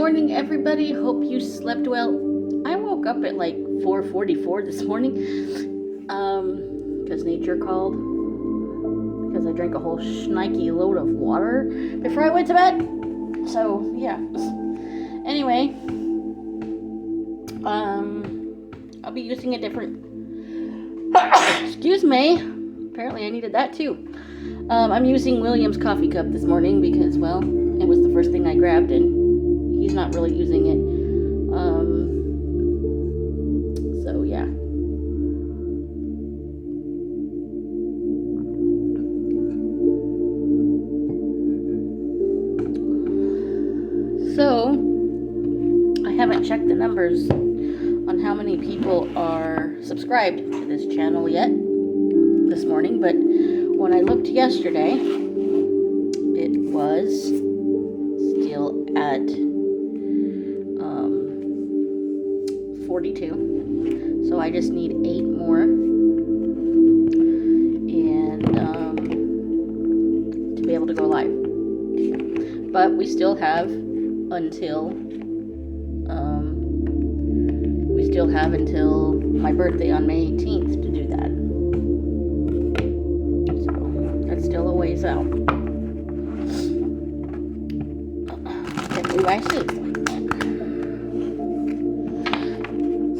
morning, everybody. Hope you slept well. I woke up at like 4:44 this morning because nature called, because I drank a whole shnikey load of water before I went to bed. So yeah. Anyway, I'll be using a different excuse me, apparently I needed that too. I'm using William's coffee cup this morning because, well, it was the first thing I grabbed and he's not really using it. So yeah. So I haven't checked the numbers on how many people are subscribed to this channel yet this morning, but when I looked yesterday, it was still at 42. So I just need 8 more, and to be able to go live. But we still have until my birthday on May 18th to do that. So that's still a ways out. Can do I see.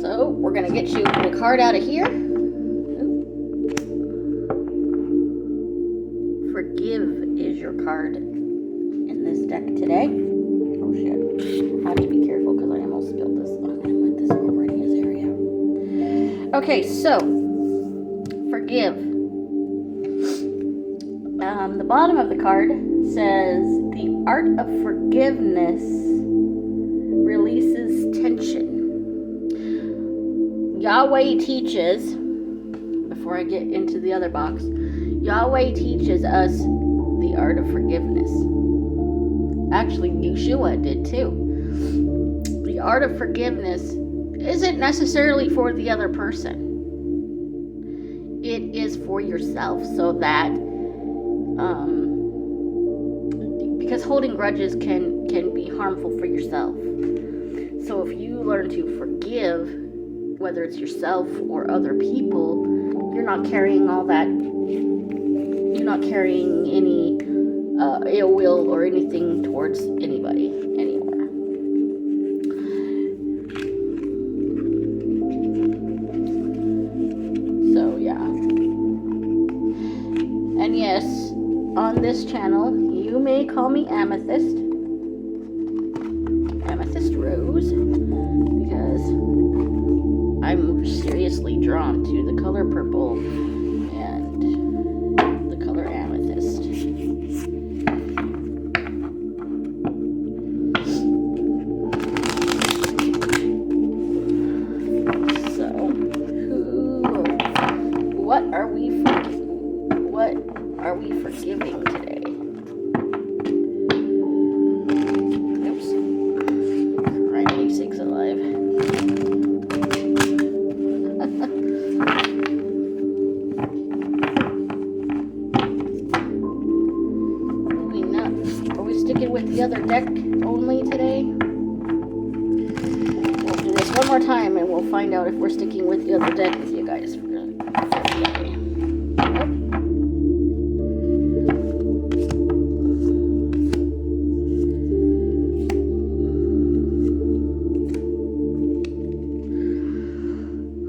So we're gonna get you the card out of here. Forgive is your card in this deck today. Oh shit. I have to be careful because I almost spilled this. I'm gonna put this over in his area. Okay, so forgive. The bottom of the card says the art of forgiveness releases tension. Yahweh teaches, before I get into the other box, Yahweh teaches us the art of forgiveness. Actually, Yeshua did too. The art of forgiveness isn't necessarily for the other person. It is for yourself, so that because holding grudges can be harmful for yourself. So if you learn to forgive, whether it's yourself or other people, you're not carrying all that. You're not carrying any ill will or anything towards anybody anymore. So yeah. And yes, on this channel, you may call me Amethyst Rose, because I'm seriously drawn to the color purple and the color amethyst. So, what are we forgiving today? Oops. Right, sakes alive. Are we sticking with the other deck only today? We'll do this one more time and we'll find out if we're sticking with the other deck with you guys for today.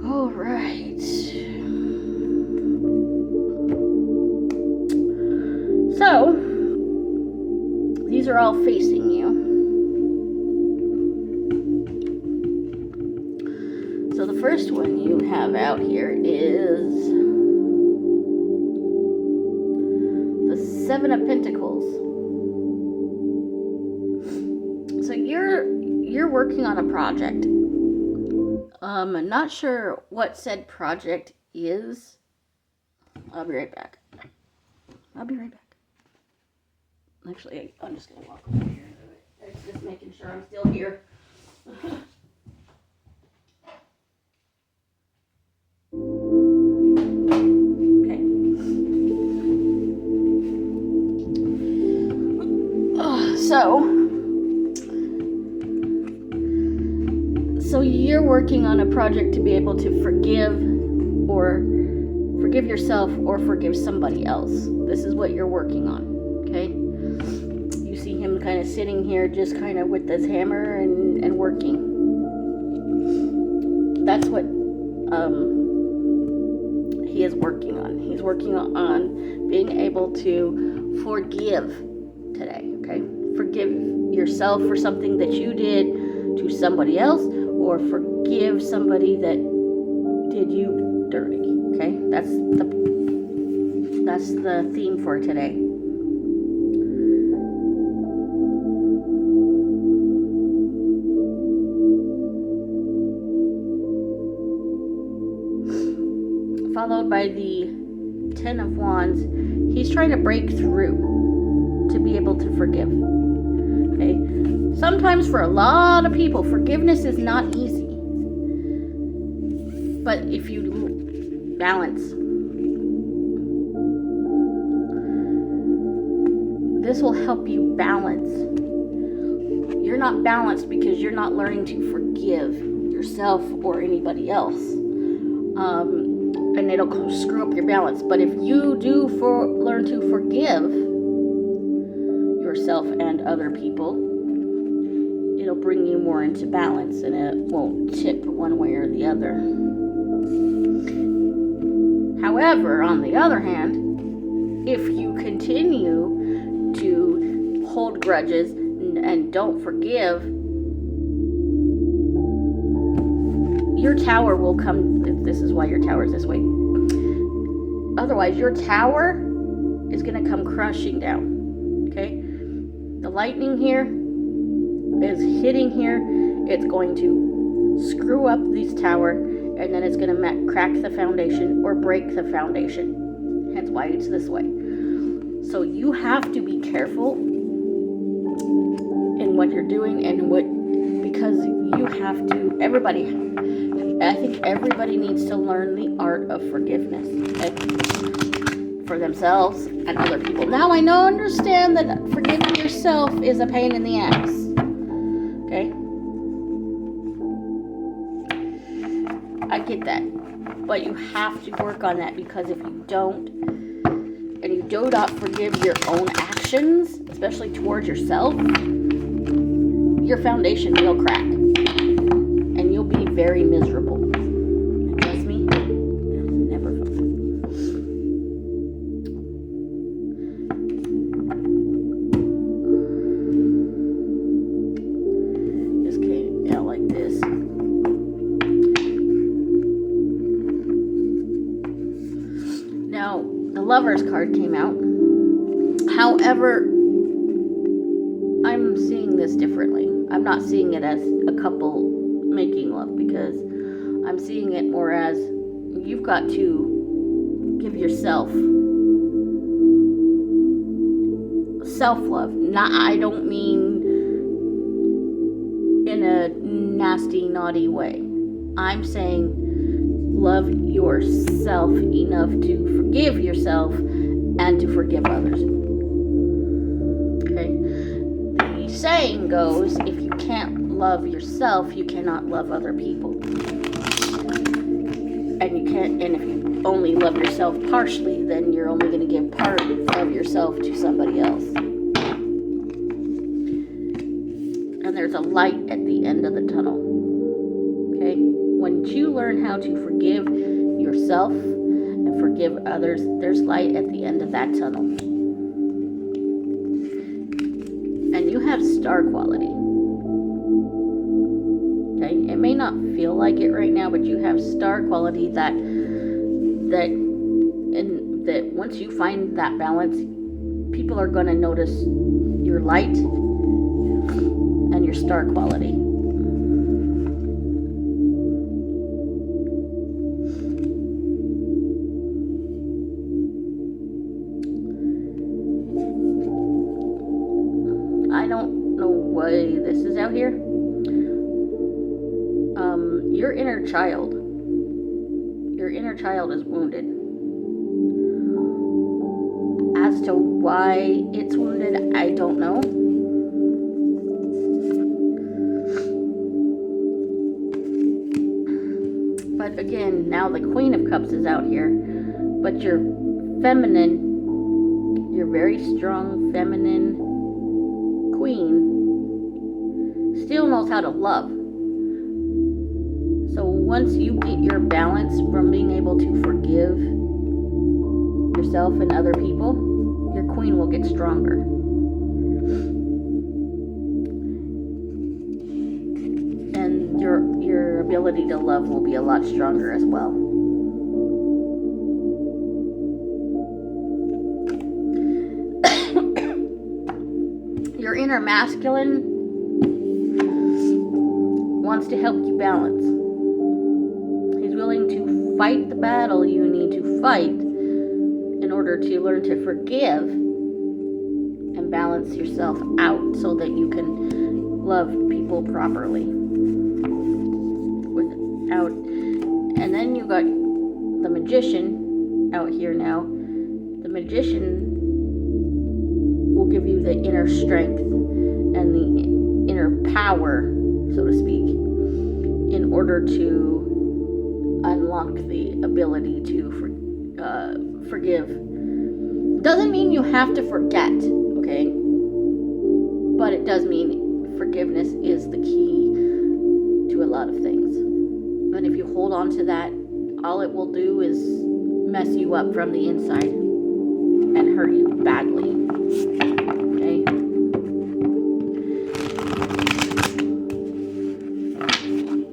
All right. So, these are all facing you. So the first one you have out here is the Seven of Pentacles. So you're working on a project. I'm not sure what said project is. I'll be right back. Actually, I'm just going to walk over here. It's just making sure I'm still here. Okay. So, So you're working on a project to be able to forgive yourself or forgive somebody else. This is what you're working on, okay? You see him kind of sitting here just kind of with this hammer and working. That's what he is working on. He's working on being able to forgive today, okay? Forgive yourself for something that you did to somebody else, or forgive somebody that did you dirty, okay? That's the theme for today. Followed by the Ten of Wands. He's trying to break through to be able to forgive. Okay? Sometimes for a lot of people, forgiveness is not easy. But if you balance, this will help you balance. You're not balanced because you're not learning to forgive yourself or anybody else. And it'll screw up your balance. But if you do learn to forgive yourself and other people, it'll bring you more into balance, and it won't tip one way or the other. However, on the other hand, if you continue to hold grudges and don't forgive, your tower will come. This is why your tower is this way. Otherwise, your tower is going to come crashing down. Okay? The lightning here is hitting here. It's going to screw up this tower, and then it's going to crack the foundation or break the foundation. Hence why it's this way. So you have to be careful in what you're doing and because you have to. I think everybody needs to learn the art of forgiveness, okay? For themselves and other people. Now I understand that forgiving yourself is a pain in the ass. Okay? I get that. But you have to work on that, because if you don't, and you do not forgive your own actions, especially towards yourself, your foundation will crack. And you'll be very miserable. And trust me, it's never fun. Just came out like this. Now, the Lover's card came out. However, I'm seeing this differently. I'm not seeing it as a couple making love, because I'm seeing it more as you've got to give yourself self-love. I don't mean in a nasty, naughty way. I'm saying love yourself enough to forgive yourself and to forgive others. Okay? The saying goes, if you can't love yourself, you cannot love other people. And if you only love yourself partially, then you're only going to give part of yourself to somebody else. And there's a light at the end of the tunnel. Okay? Once you learn how to forgive yourself and forgive others, there's light at the end of that tunnel. And you have star quality. Okay? It may not feel like it right now, but you have star quality that once you find that balance, people are going to notice your light and your star quality. I don't know why this is out here. Your inner child is wounded. As to why it's wounded, I don't know. again, now the Queen of Cups is out here, but your feminine, your very strong feminine queen still knows how to love. So once you get your balance from being able to forgive yourself and other people, your queen will get stronger. And your ability to love will be a lot stronger as well. Your inner masculine wants to help you balance. He's willing to fight the battle you need to fight in order to learn to forgive and balance yourself out so that you can love people properly. And then you got the Magician out here now. The Magician will give you the inner strength and the inner power, so to speak, in order to unlock the ability to forgive. Doesn't mean you have to forget, okay? But it does mean forgiveness is the key to a lot of things. And if you hold on to that, all it will do is mess you up from the inside and hurt you badly. Okay?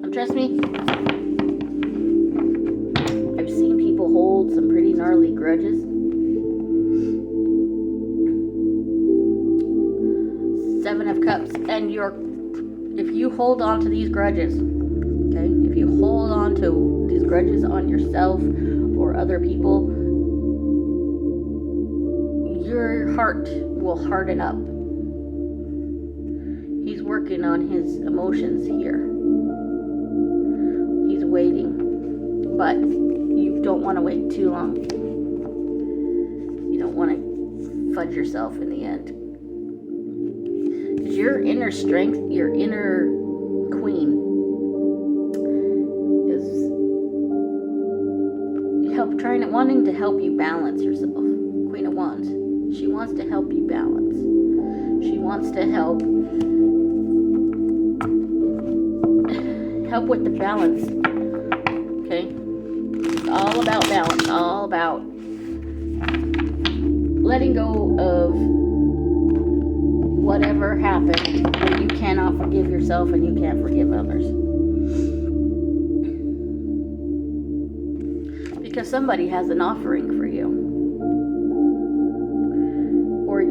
And trust me, I've seen people hold some pretty gnarly grudges. Seven of Cups, and if you hold on to these grudges, okay, if you hold on to these grudges on yourself or other people, your heart will harden up. He's working on his emotions here. He's waiting, but you don't want to wait too long. You don't want to fudge yourself in the end. Because your inner strength, your inner queen, is wanting to help you balance yourself. Queen of Wands. She wants to help you balance. She wants to help with the balance. Okay? It's all about balance. All about letting go of whatever happened when you cannot forgive yourself and you can't forgive others. Because somebody has an offering for you. Or it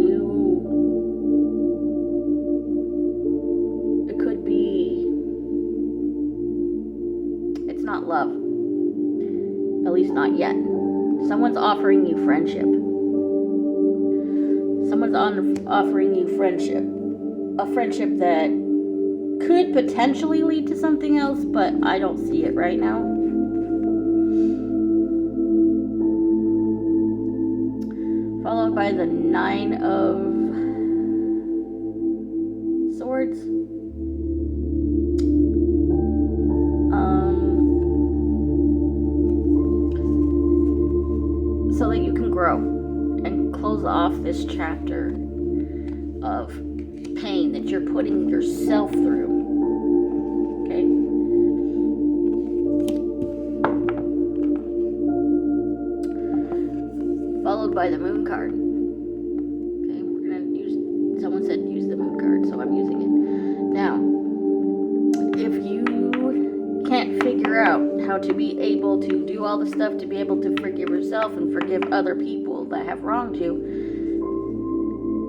could be, it's not love. At least not yet. Someone's offering you friendship. Someone's offering you friendship. A friendship that could potentially lead to something else, but I don't see it right now. Followed by the Nine of Swords. So that you can grow and close off this chapter of pain that you're putting yourself through. Okay? Followed by the Moon card. Okay, we're gonna someone said use the Moon card, so I'm using it. Now, if you can't figure out how to be able to do all the stuff to be able to forgive yourself and forgive other people that have wronged you,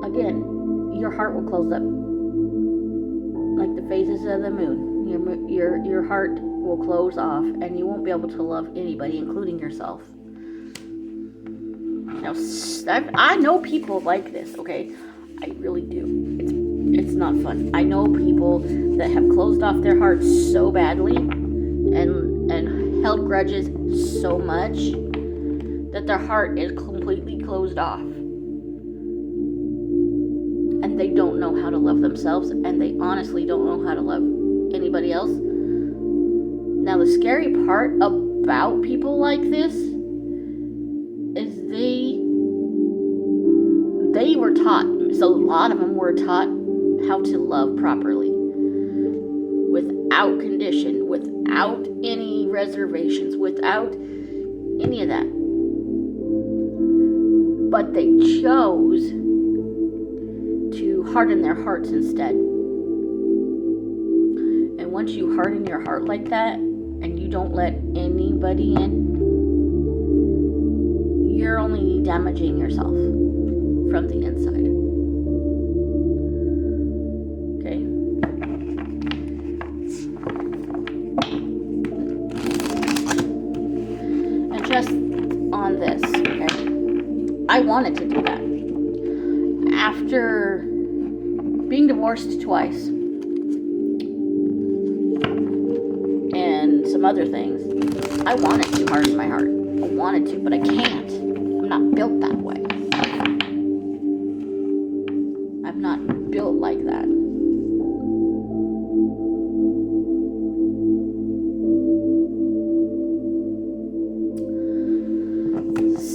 again, your heart will close up like the phases of the moon. Your heart will close off and you won't be able to love anybody, including yourself. Now, I know people like this, okay? I really do. It's not fun. I know people that have closed off their hearts so badly and held grudges so much that their heart is completely closed off. And they don't know how to love themselves, and they honestly don't know how to love anybody else. Now, the scary part about people like this is they were taught, so a lot of them were taught how to love properly, without condition, without any reservations, without any of that. But they chose to harden their hearts instead. And once you harden your heart like that, and you don't let anybody in, you're only damaging yourself from the inside. Okay? And just on this, okay? I wanted to do that. After being divorced twice and some other things, I wanted to harden my heart. I wanted to, but I can't. I'm not built that way. I'm not built like that.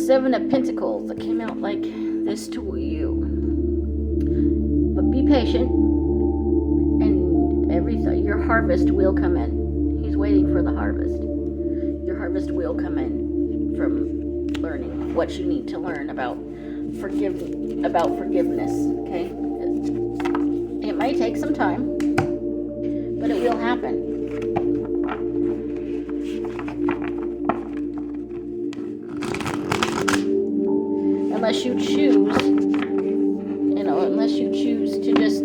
Seven of Pentacles that came out like this to you. But be patient, and your harvest will come in. He's waiting for the harvest. Your harvest will come in from learning what you need to learn about forgiveness. Okay, it might take some time, but it will happen. Unless you choose, unless you choose to just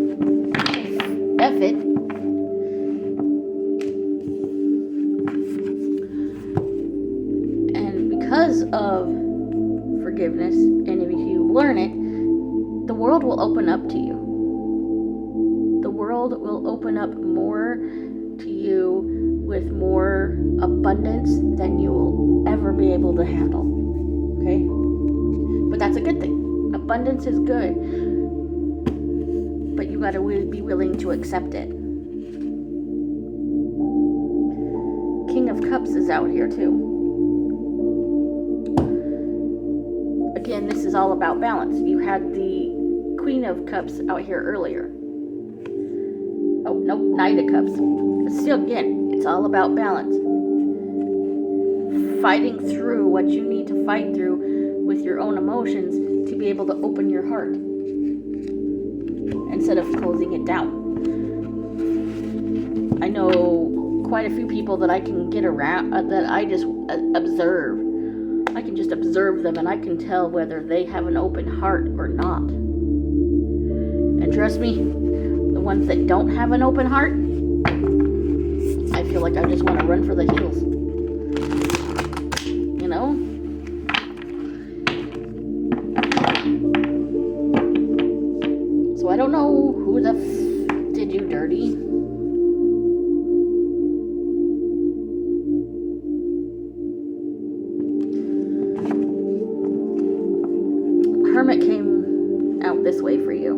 F it. And because of forgiveness, and if you learn it, the world will open up to you. The world will open up more to you with more abundance than you will ever be able to handle. Okay? But that's a good thing. Abundance is good. But you gotta be willing to accept it. King of Cups is out here too. Again, this is all about balance. You had the Queen of Cups out here earlier. Oh, nope, Knight of Cups. Still, again, it's all about balance. Fighting through what you need to fight through with your own emotions to be able to open your heart instead of closing it down. I know quite a few people that I can get around, that I just observe. I can just observe them and I can tell whether they have an open heart or not. And trust me, the ones that don't have an open heart, I feel like I just want to run for the hills. You know? So I don't know who the did you dirty. Hermit came out this way for you.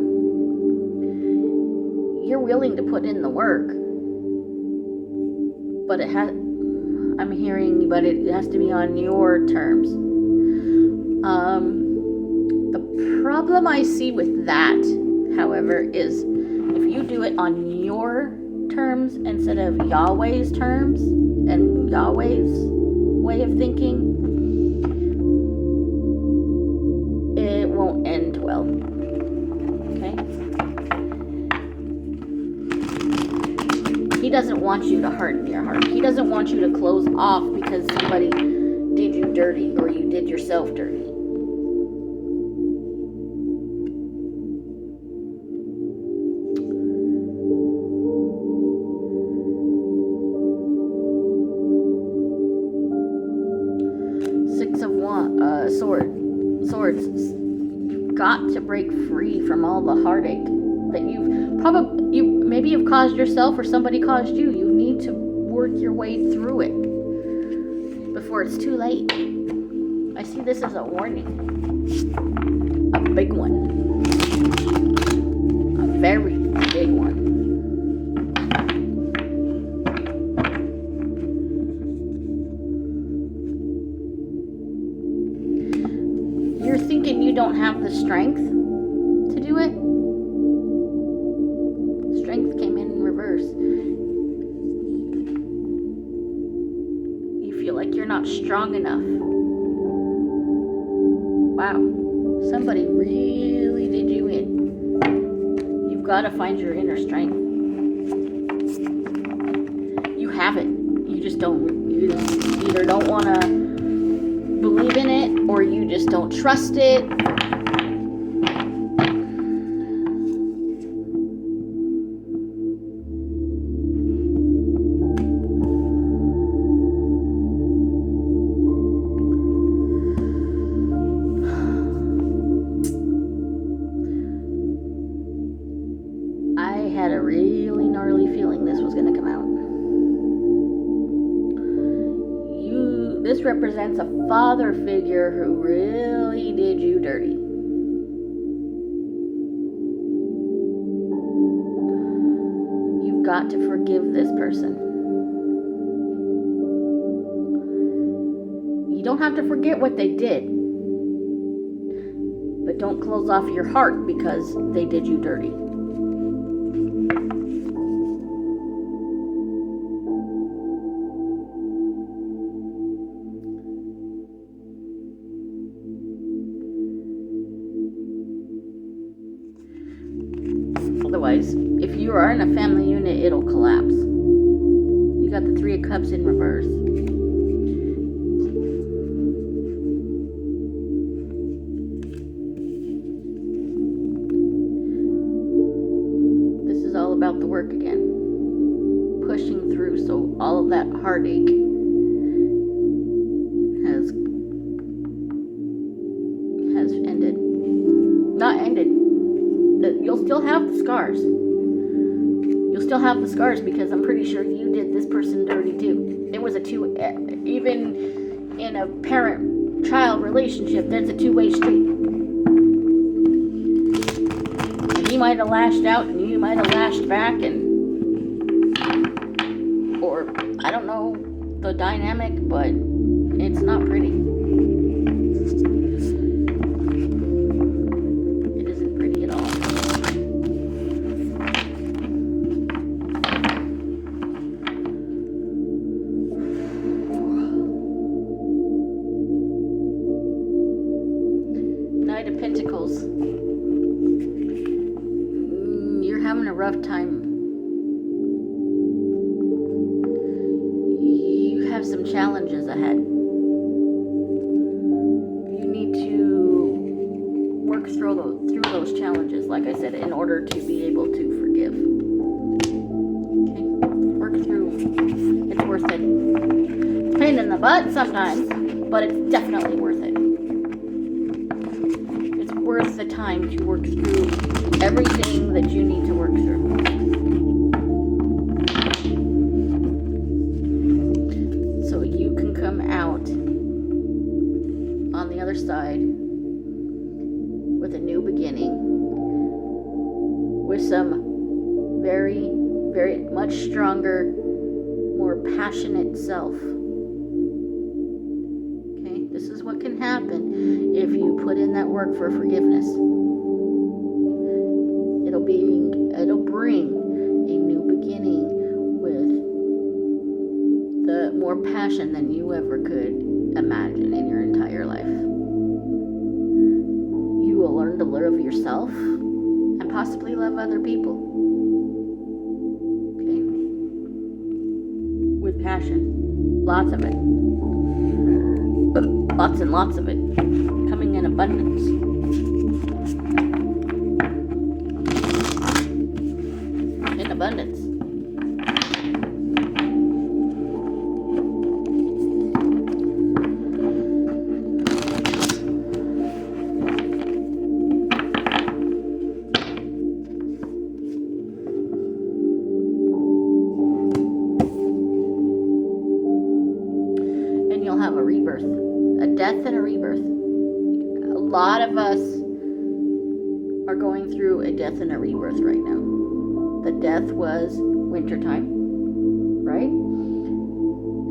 You're willing to put in the work, but it has, I'm hearing, but it has to be on your terms. The problem I see with that, however, is if you do it on your terms instead of Yahweh's terms and Yahweh's way of thinking, it won't end well. Okay? He doesn't want you to harden your heart. He doesn't want you to close off because somebody did you dirty or you did yourself dirty. Six of Swords. Got to break free from all the heartache that you maybe have caused yourself or somebody caused you. You need to work your way through it before it's too late. I see this as a warning. A big one. A very big one. strong enough. Wow, somebody really did you in. You've got to find your inner strength. You have it. You just don't. You either don't want to believe in it, or you just don't trust it. I had a really gnarly feeling this was going to come out. This represents a father figure who really did you dirty. You've got to forgive this person. You don't have to forget what they did, but don't close off your heart because they did you dirty. Otherwise, if you are in a family unit, it'll collapse. You got the Three of Cups in reverse. This is all about the work again. Pushing through, so all of that heartache has ended. Not ended. You'll still have the scars. You'll still have the scars because I'm pretty sure you did this person dirty too. It was even in a parent-child relationship, there's a two-way street. And he might have lashed out and you might have lashed back, or I don't know the dynamic, but it's not pretty. Knight of Pentacles. You're having a rough time. You have some challenges ahead. You need to work through those challenges, like I said, in order to be able to forgive. Okay? Work through. It's worth it. It's a pain in the butt sometimes, but it's definitely worth it. Worth the time to work through everything that you need to work through. So you can come out on the other side with a new beginning, with some very, very much stronger, more passionate self. This is what can happen if you put in that work for forgiveness. It'll bring a new beginning with the more passion than you ever could imagine in your entire life. You will learn to love yourself and possibly love other people. Okay? With passion. Lots of it. Lots and lots of it, coming in abundance. In abundance. And you'll have a rebirth. A death and a rebirth. A lot of us are going through a death and a rebirth right now. The death was wintertime, right?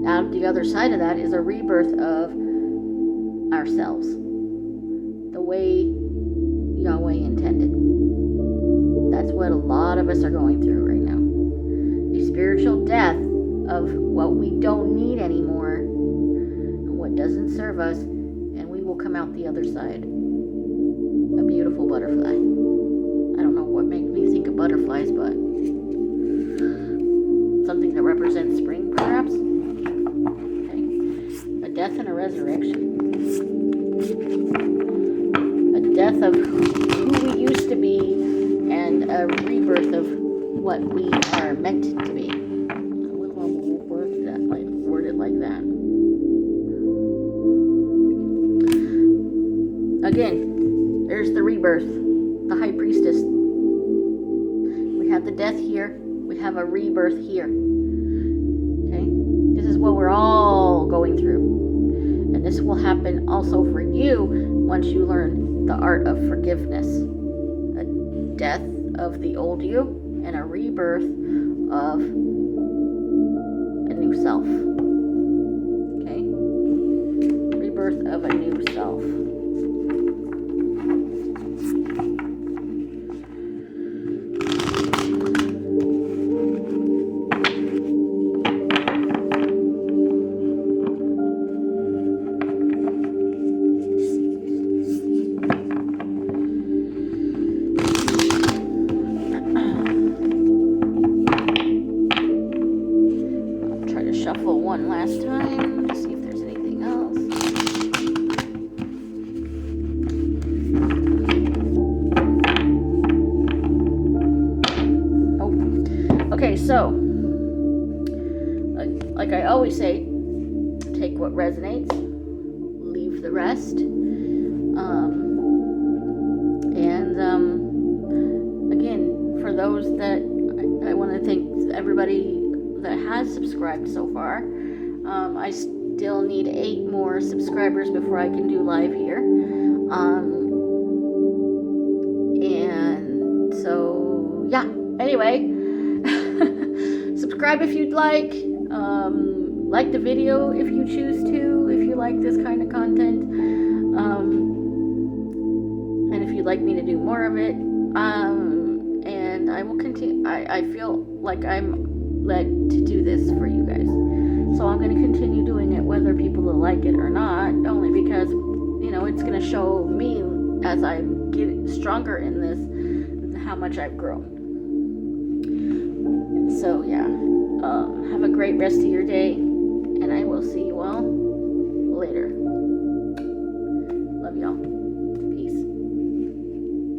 Now the other side of that is a rebirth of ourselves. The way Yahweh intended. That's what a lot of us are going through right now. A spiritual death of what we don't need anymore. what doesn't serve us, and we will come out the other side a beautiful butterfly. I don't know what makes me think of butterflies, but something that represents spring, perhaps. Okay. A death and a resurrection. A death of who we used to be, and a rebirth of what we are meant to be. I would love to word it like that. Again, there's the rebirth, the high priestess. We have the death here. We have a rebirth here. Okay? This is what we're all going through. And this will happen also for you once you learn the art of forgiveness. A death of the old you and a rebirth of a new self. Okay? Rebirth of a new self. Shuffle one last time to see if there's anything else. Oh, okay, so like I always say, take what resonates, leave the rest. Again, for those that I want to thank everybody that has subscribed so far. I still need 8 more subscribers before I can do live here. And so, yeah. Anyway, subscribe if you'd like. Like the video if you choose to, if you like this kind of content. And if you'd like me to do more of it. And I will continue. I feel like I'm led to do this for you guys, so I'm going to continue doing it whether people will like it or not, only because it's going to show me as I get stronger in this how much I've grown. So yeah, have a great rest of your day, and I will see